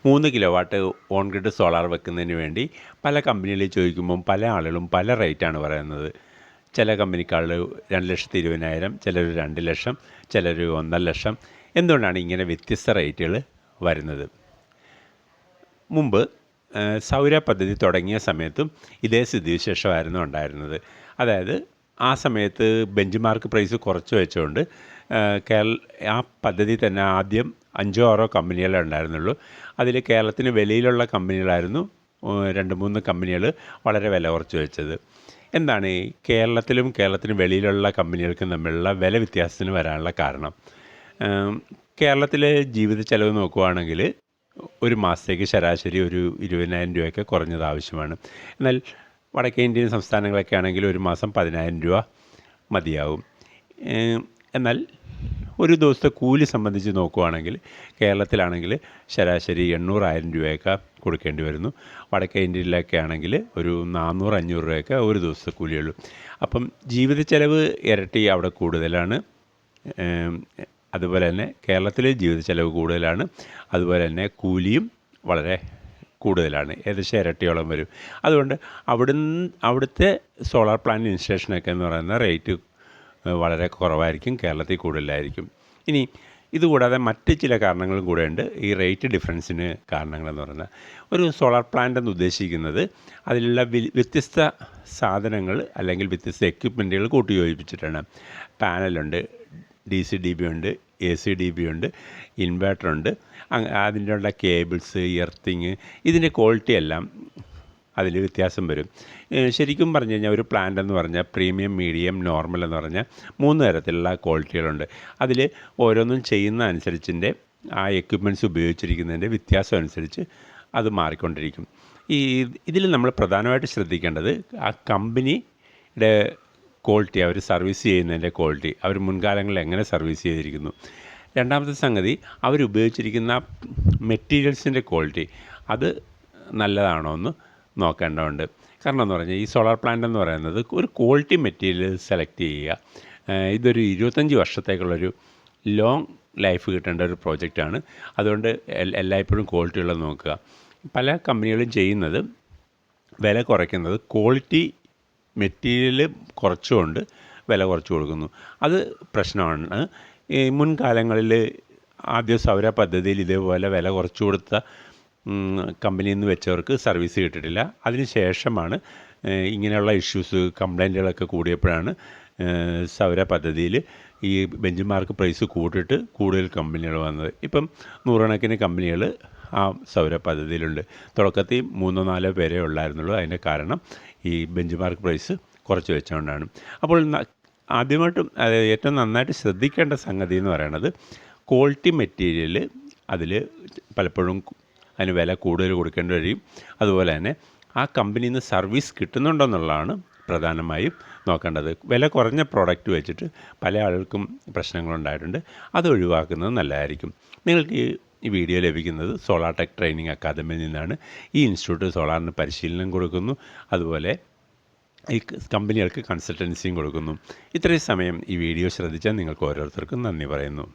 3 kilo watt on grid solar വെക്കുന്നതിന് വേണ്ടി പല കമ്പനികളിൽ ചോദിക്കുമ്പം പല ആളുകളും പല റേറ്റാണ് പറയുന്നത്. ചില കമ്പനിക്കാർ 2,20,000, ചിലർ 2 ലക്ഷം, ചിലർ 1,50,000 ലക്ഷം. എന്തുകൊണ്ടാണ് ഇങ്ങനെ വ്യത്യസ്ത റേറ്റുകൾ വരുന്നത്? മുമ്പ് സൗര പദ്ധതി തുടങ്ങിയ സമയത്തും ഇതേ സ്ഥിതിവിശേഷമായിരുന്നു ഉണ്ടായിരുന്നത്. അതായത് ആ സമയത്ത് ബെഞ്ച് മാർക്ക് പ്രൈസ് കുറച്ച് വെച്ചുകൊണ്ട് ആ പദ്ധതി തന്നെ ആദ്യം 5-6 കമ്പനികളെ ഉണ്ടായിരുന്നുള്ളൂ. അതിൽ കേരളത്തിന് വെളിയിലുള്ള കമ്പനികളായിരുന്നു 2-3 കമ്പനികൾ വളരെ വില കുറച്ച് വെച്ചത്. എന്താണ് ഈ കേരളത്തിന് വെളിയിലുള്ള കമ്പനികൾക്കും തമ്മിലുള്ള വില വ്യത്യാസത്തിന് വരാനുള്ള കാരണം? കേരളത്തിലെ ജീവിത ചെലവ് നോക്കുകയാണെങ്കിൽ ഒരു മാസത്തേക്ക് ശരാശരി ഒരു 20,000 രൂപയൊക്കെ കുറഞ്ഞത് ആവശ്യമാണ്. എന്നാൽ വടക്കേ ഇന്ത്യൻ സംസ്ഥാനങ്ങളൊക്കെ ആണെങ്കിൽ ഒരു മാസം 10,000 രൂപ മതിയാവും. എന്നാൽ ഒരു ദിവസത്തെ കൂലി സംബന്ധിച്ച് നോക്കുകയാണെങ്കിൽ കേരളത്തിലാണെങ്കിൽ ശരാശരി 800,000 രൂപയൊക്കെ കൊടുക്കേണ്ടി വരുന്നു. വടക്കേ ഇന്ത്യയിലൊക്കെ ആണെങ്കിൽ ഒരു 400-500 രൂപയൊക്കെ ഒരു ദിവസത്തെ കൂലിയുള്ളൂ. അപ്പം ജീവിത ചെലവ് ഇരട്ടി അവിടെ കൂടുതലാണ്. അതുപോലെ തന്നെ കേരളത്തിൽ ജീവിത ചെലവ് കൂടുതലാണ്. അതുപോലെ തന്നെ കൂലിയും വളരെ കൂടുതലാണ്, ഏകദേശം ഇരട്ടിയോളം വരും. അതുകൊണ്ട് അവിടുത്തെ സോളാർ പ്ലാന്റ് ഇൻസ്റ്റലേഷനൊക്കെ എന്ന് പറയുന്ന റേറ്റ് വളരെ കുറവായിരിക്കും, കേരളത്തിൽ കൂടുതലായിരിക്കും. ഇനി ഇതുകൂടാതെ മറ്റ് ചില കാരണങ്ങളും കൂടെയുണ്ട് ഈ റേറ്റ് ഡിഫറൻസിന് കാരണങ്ങളെന്ന് പറയുന്നത്. ഒരു സോളാർ പ്ലാന്റ് എന്ന് ഉദ്ദേശിക്കുന്നത് അതിലുള്ള വ്യത്യസ്ത സാധനങ്ങൾ അല്ലെങ്കിൽ വ്യത്യസ്ത എക്യുപ്മെൻറ്റുകൾ കൂട്ടിയോജിപ്പിച്ചിട്ടാണ്. പാനലുണ്ട്, DC-DB ഉണ്ട്, AC-DB ഉണ്ട്, ഇൻവേർട്ടറുണ്ട്, അതിൻ്റെ ഉള്ള കേബിൾസ്, എർത്തിങ്, ഇതിൻ്റെ ക്വാളിറ്റി എല്ലാം അതിൽ വ്യത്യാസം വരും. ശരിക്കും പറഞ്ഞു കഴിഞ്ഞാൽ ഒരു പ്ലാന്റ് എന്ന് പറഞ്ഞാൽ പ്രീമിയം, മീഡിയം, നോർമൽ എന്ന് പറഞ്ഞാൽ 3 തരത്തിലുള്ള ക്വാളിറ്റികളുണ്ട്. അതിൽ ഓരോന്നും ചെയ്യുന്ന അനുസരിച്ചിൻ്റെ ആ എക്യുപ്മെൻറ്റ്സ് ഉപയോഗിച്ചിരിക്കുന്നതിൻ്റെ വ്യത്യാസം അനുസരിച്ച് അത് മാറിക്കൊണ്ടിരിക്കും. ഇതിൽ നമ്മൾ പ്രധാനമായിട്ട് ശ്രദ്ധിക്കേണ്ടത് ആ കമ്പനിയുടെ ക്വാളിറ്റി, അവർ സർവീസ് ചെയ്യുന്നതിൻ്റെ ക്വാളിറ്റി, അവർ മുൻകാലങ്ങളിൽ എങ്ങനെ സർവീസ് ചെയ്തിരിക്കുന്നു. രണ്ടാമത്തെ സംഗതി, അവരുപയോഗിച്ചിരിക്കുന്ന മെറ്റീരിയൽസിൻ്റെ ക്വാളിറ്റി, അത് നല്ലതാണോ എന്ന് നോക്കേണ്ടതുണ്ട്. കാരണം എന്ന് പറഞ്ഞാൽ ഈ സോളാർ പ്ലാന്റ് എന്ന് പറയുന്നത് ഒരു ക്വാളിറ്റി മെറ്റീരിയൽ സെലക്ട് ചെയ്യുക. ഇതൊരു 25 വർഷത്തേക്കുള്ളൊരു ലോങ് ലൈഫ് കിട്ടേണ്ട ഒരു പ്രോജക്റ്റാണ്. അതുകൊണ്ട് എല്ലായ്പ്പോഴും ക്വാളിറ്റി ഉള്ളത് നോക്കുക. പല കമ്പനികളും ചെയ്യുന്നത് വില കുറയ്ക്കുന്നത് ക്വാളിറ്റി മെറ്റീരിയൽ കുറച്ചുകൊണ്ട് വില കുറച്ച് കൊടുക്കുന്നു. അത് പ്രശ്നമാണ്. ഈ മുൻകാലങ്ങളിൽ ആദ്യം സൗര പദ്ധതിയിൽ ഇതേപോലെ വില കുറച്ച് കൊടുത്ത കമ്പനിയിൽ നിന്ന് വെച്ചവർക്ക് സർവീസ് കിട്ടിയിട്ടില്ല. അതിന് ശേഷമാണ് ഇങ്ങനെയുള്ള ഇഷ്യൂസ്, കംപ്ലൈൻറ്റുകളൊക്കെ കൂടിയപ്പോഴാണ് സൗര പദ്ധതിയിൽ ഈ ബെഞ്ച് മാർക്ക് പ്രൈസ് കൂട്ടിയിട്ട് കൂടുതൽ കമ്പനികൾ വന്നത്. ഇപ്പം 100 കണക്കിന് കമ്പനികൾ ആ സൗര പദ്ധതിയിലുണ്ട്. തുടക്കത്തിൽ 3-4 പേരേ ഉള്ളായിരുന്നുള്ളൂ. അതിൻ്റെ കാരണം ഈ ബെഞ്ച് മാർക്ക് പ്രൈസ് കുറച്ച് വെച്ചുകൊണ്ടാണ്. അപ്പോൾ ആദ്യമായിട്ടും ഏറ്റവും നന്നായിട്ട് ശ്രദ്ധിക്കേണ്ട സംഗതി എന്ന് പറയുന്നത് ക്വാളിറ്റി മെറ്റീരിയൽ, അതിൽ പലപ്പോഴും അതിന് വില കൂടുതൽ കൊടുക്കേണ്ടി വരും. അതുപോലെ തന്നെ ആ കമ്പനിയിൽ നിന്ന് സർവീസ് കിട്ടുന്നുണ്ടോ എന്നുള്ളതാണ് പ്രധാനമായും നോക്കേണ്ടത്. വില കുറഞ്ഞ പ്രോഡക്റ്റ് വെച്ചിട്ട് പല ആൾക്കും പ്രശ്നങ്ങളുണ്ടായിട്ടുണ്ട്. അത് ഒഴിവാക്കുന്നത് നല്ലതായിരിക്കും. നിങ്ങൾക്ക് ഈ വീഡിയോ ലഭിക്കുന്നത് സോളാർ ടെക് ട്രെയിനിങ് അക്കാദമിയിൽ നിന്നാണ്. ഈ ഇൻസ്റ്റിറ്റ്യൂട്ട് സോളാറിന് പരിശീലനം കൊടുക്കുന്നു, അതുപോലെ ഈ കമ്പനികൾക്ക് കൺസൾട്ടൻസിയും കൊടുക്കുന്നു. ഇത്രയും സമയം ഈ വീഡിയോ ശ്രദ്ധിച്ചാൽ നിങ്ങൾക്ക് ഓരോരുത്തർക്കും നന്ദി പറയുന്നു.